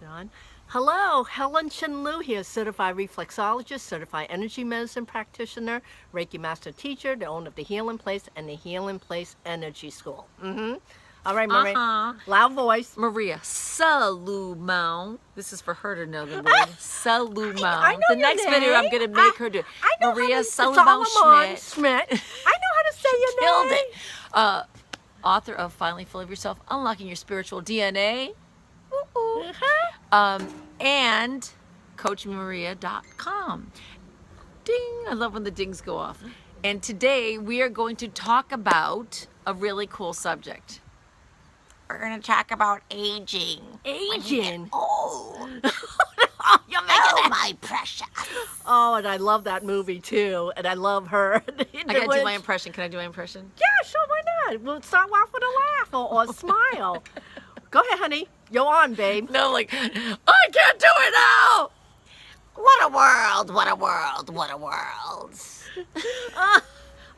On. Hello, Helen Chin-Lu here, certified reflexologist, certified energy medicine practitioner, Reiki master teacher, the owner of the Healing Place and the Healing Place Energy School. All right, Maria. Loud voice. Maria Salomão. This is for her to know the word. Salomão. I know the your next name. video I'm going to make her do. I know Maria Salomão-Schmidt. I know how to say your Killed name. it. Author of Finally Full of Yourself, Unlocking Your Spiritual DNA. And CoachMaria.com. Ding! I love when the dings go off. And today we are going to talk about a really cool subject. We're going to talk about aging. Aging. Oh, You're making my precious. Oh, and I love that movie too, and I love her. I gotta do my impression. Can I do my impression? Yeah, sure, why not? We'll start off with a laugh or a smile. Go ahead, honey. You're on, babe. No, like, I can't do it now! What a world, what a world, what a world.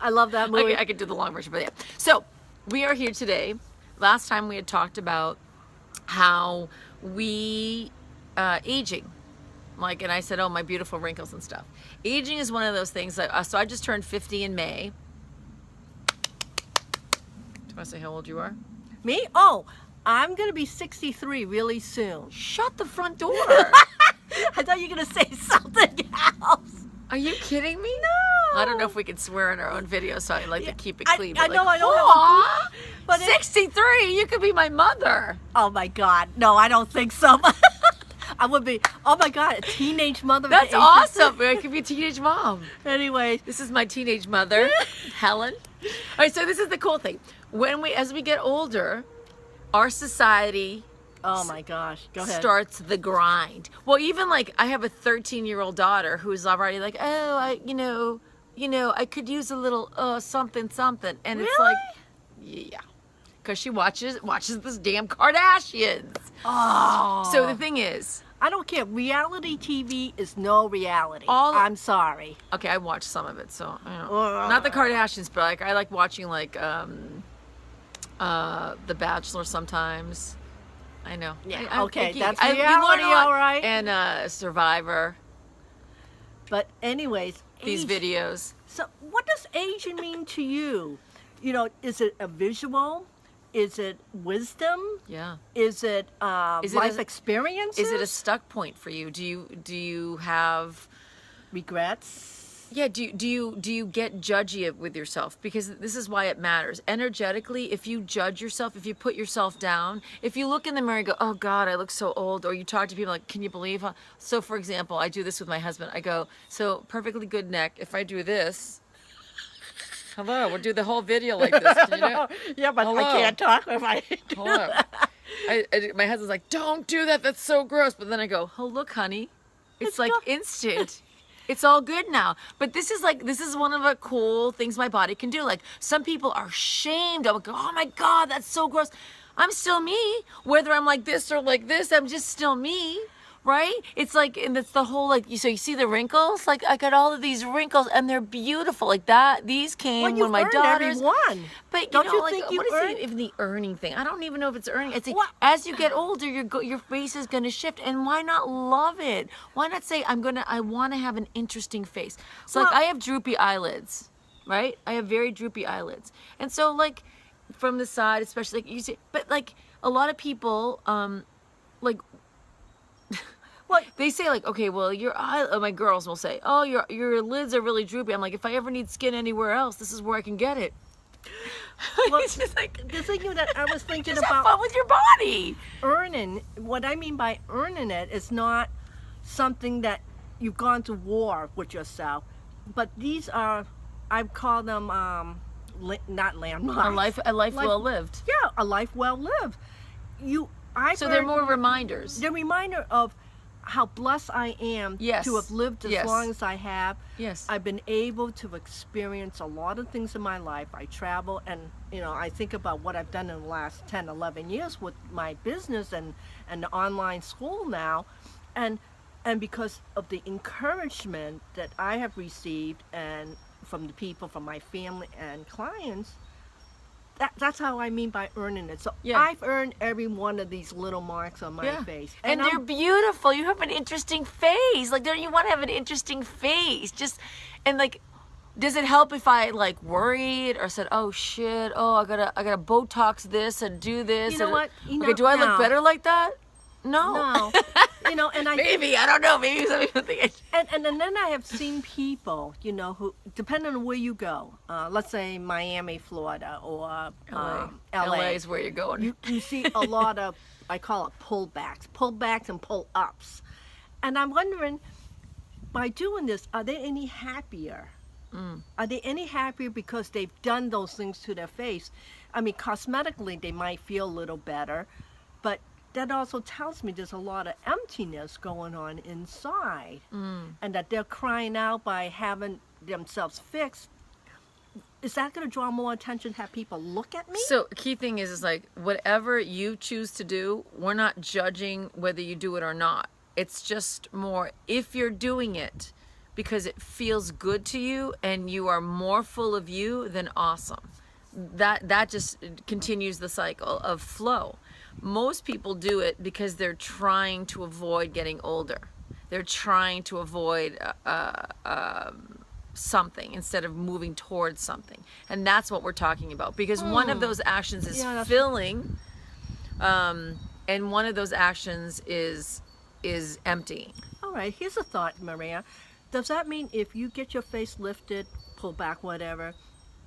I love that movie. I could do the long version, but yeah. So, we are here today. Last time we had talked about how we, aging. Like, and I said, oh, my beautiful wrinkles and stuff. Aging is one of those things that, so I just turned 50 in May. Do you want to say how old you are? Me? Oh, I'm going to be 63 really soon. Shut the front door. I thought you were going to say something else. Are you kidding me? No. I don't know if we can swear in our own video, so I like to keep it clean. I but know, like, I don't have a but 63, you could be my mother. Oh my God. No, I don't think so. I would be, oh my God, a teenage mother. That's awesome. I could be a teenage mom. Anyway. This is my teenage mother, Helen. All right, so this is the cool thing. As we get older, our society Oh my gosh. Go ahead. starts the grind. Well, even like I have a 13-year-old daughter who's already like, oh, I could use a little something, and it's like, yeah, because she watches this damn Kardashians. Oh. So the thing is, I don't care. Reality TV is no reality. All- I'm sorry. okay, I watched some of it, so I don't know. Not the Kardashians, but like I like watching like The Bachelor sometimes. I know. Yeah. Okay, that's you learn reality, a lot. all right. And Survivor. But anyways, These age- videos. So what does aging mean to you? You know, is it a visual? Is it wisdom? Yeah. Is it Is it life a- experiences? Is it a stuck point for you? Do you have regrets? Yeah, do you get judgy with yourself? Because this is why it matters. Energetically, if you judge yourself, if you put yourself down, if you look in the mirror and go, oh God, I look so old, or you talk to people like, can you believe how? So for example, I do this with my husband. I go, so perfectly good neck. If I do this, hello, we'll do the whole video like this. Can you do it? Yeah, but Hello. I can't talk if I do Hold on. My husband's like, don't do that. That's so gross. But then I go, oh, look, honey. It's like instant. It's all good now. But this is one of the cool things my body can do. Like some people are shamed. I'm like, oh my God, that's so gross. I'm still me. Whether I'm like this or like this, I'm just still me. Right? It's like, and it's the whole like, so you see the wrinkles? Like I got all of these wrinkles and they're beautiful. Like that, these came when my daughters. Every one. But Don't you you know, like, think you what is earn- even the earning thing? I don't even know if it's earning. It's like, What? as you get older, your face is going to shift, and why not love it? Why not say I want to have an interesting face? So like Well- I have droopy eyelids, right? I have very droopy eyelids, and so like from the side, especially like you see, but like a lot of people, like. Well, They say like, okay, well, my girls will say, oh, your lids are really droopy. I'm like, if I ever need skin anywhere else, this is where I can get it. well, It's just like, the thing that I was thinking just have about fun with your body. earning, what I mean by earning it is not something that you've gone to war with yourself, but these are, I call them not landmarks. A life well lived. Yeah, a life well lived. So they're more reminders. They're a reminder of how blessed I am Yes. to have lived as Yes. long as I have. Yes. I've been able to experience a lot of things in my life. I travel and, I think about what I've done in the last 10, 11 years with my business and the online school now. And because of the encouragement that I have received and from the people, from my family and clients, that's how I mean by earning it. So Yeah. I've earned every one of these little marks on my face. And they're beautiful. You have an interesting face. Like, don't you want to have an interesting face? Just, and like, does it help if I like worried or said, oh shit, oh I gotta Botox this and do this? You know and, what? Okay, do I look better like that? No. No. And Maybe, I don't know. Maybe some people think and then I have seen people, who, depending on where you go, let's say Miami, Florida, or LA. LA. LA is where you're going. You see a lot of, I call it pullbacks and pull-ups. And I'm wondering, by doing this, are they any happier? Are they any happier because they've done those things to their face? I mean, cosmetically, they might feel a little better, but that also tells me there's a lot of emptiness going on inside, and that they're crying out by having themselves fixed. Is that going to draw more attention, have people look at me? So key thing is like, whatever you choose to do, we're not judging whether you do it or not. It's just more, if you're doing it because it feels good to you and you are more full of you, then awesome. That just continues the cycle of flow. Most people do it because they're trying to avoid getting older. They're trying to avoid something instead of moving towards something. And that's what we're talking about. Because one of those actions is filling, and one of those actions is empty. All right, here's a thought, Maria. Does that mean if you get your face lifted, pull back, whatever,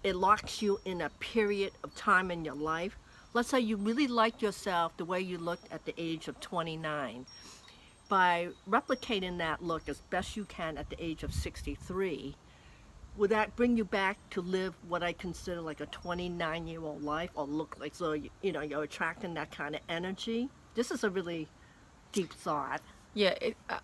it locks you in a period of time in your life? Let's say you really liked yourself the way you looked at the age of 29. By replicating that look as best you can at the age of 63, would that bring you back to live what I consider like a 29-year-old life, or look like, so you're attracting that kind of energy? This is a really deep thought. Yeah,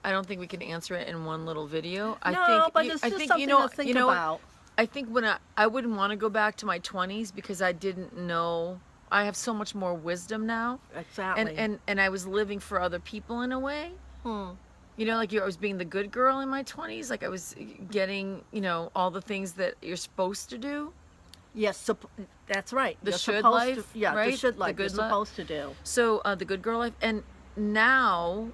I don't think we can answer it in one little video. But it's just something to think about. I think when I wouldn't want to go back to my 20s because I didn't know. I have so much more wisdom now. Exactly. And I was living for other people in a way. Like I was being the good girl in my 20s. Like I was getting, all the things that you're supposed to do. Yes, that's right. The You're should supposed life, to, right? The should life The good you're supposed to do. So the good girl life. And now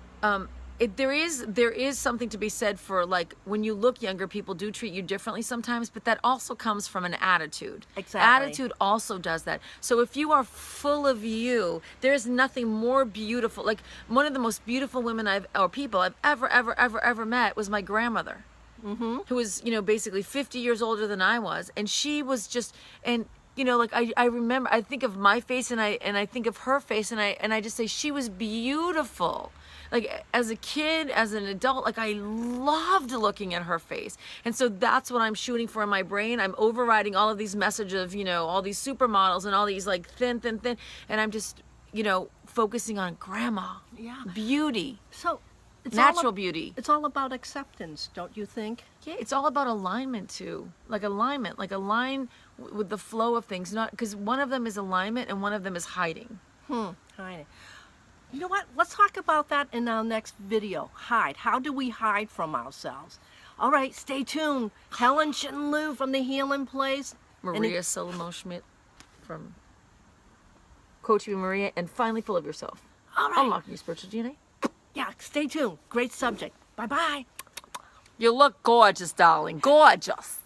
there is something to be said for, like, when you look younger, people do treat you differently sometimes, but that also comes from an attitude. Exactly. Attitude also does that. So if you are full of you, there's nothing more beautiful. Like, one of the most beautiful women people I've ever met was my grandmother, who was, basically 50 years older than I was. And she was just, and like I remember, I think of my face and I think of her face and I just say she was beautiful. Like, as a kid, as an adult, like, I loved looking at her face. And so that's what I'm shooting for in my brain. I'm overriding all of these messages of, all these supermodels and all these, like, thin. And I'm just, focusing on grandma. Yeah. Beauty. So, Natural beauty. It's all about acceptance, don't you think? Yeah, it's all about alignment, too. Like, alignment. Like, align with the flow of things. Not because one of them is alignment and one of them is hiding. Hiding. You know what? Let's talk about that in our next video. Hide. How do we hide from ourselves? All right, stay tuned. Helen Shinlu from the Healing Place. Maria Salomão-Schmidt from Coach Me Maria, and finally Full of Yourself. All right. Unlocking your spiritual DNA. Yeah, stay tuned. Great subject. Bye-bye. You look gorgeous, darling. Gorgeous.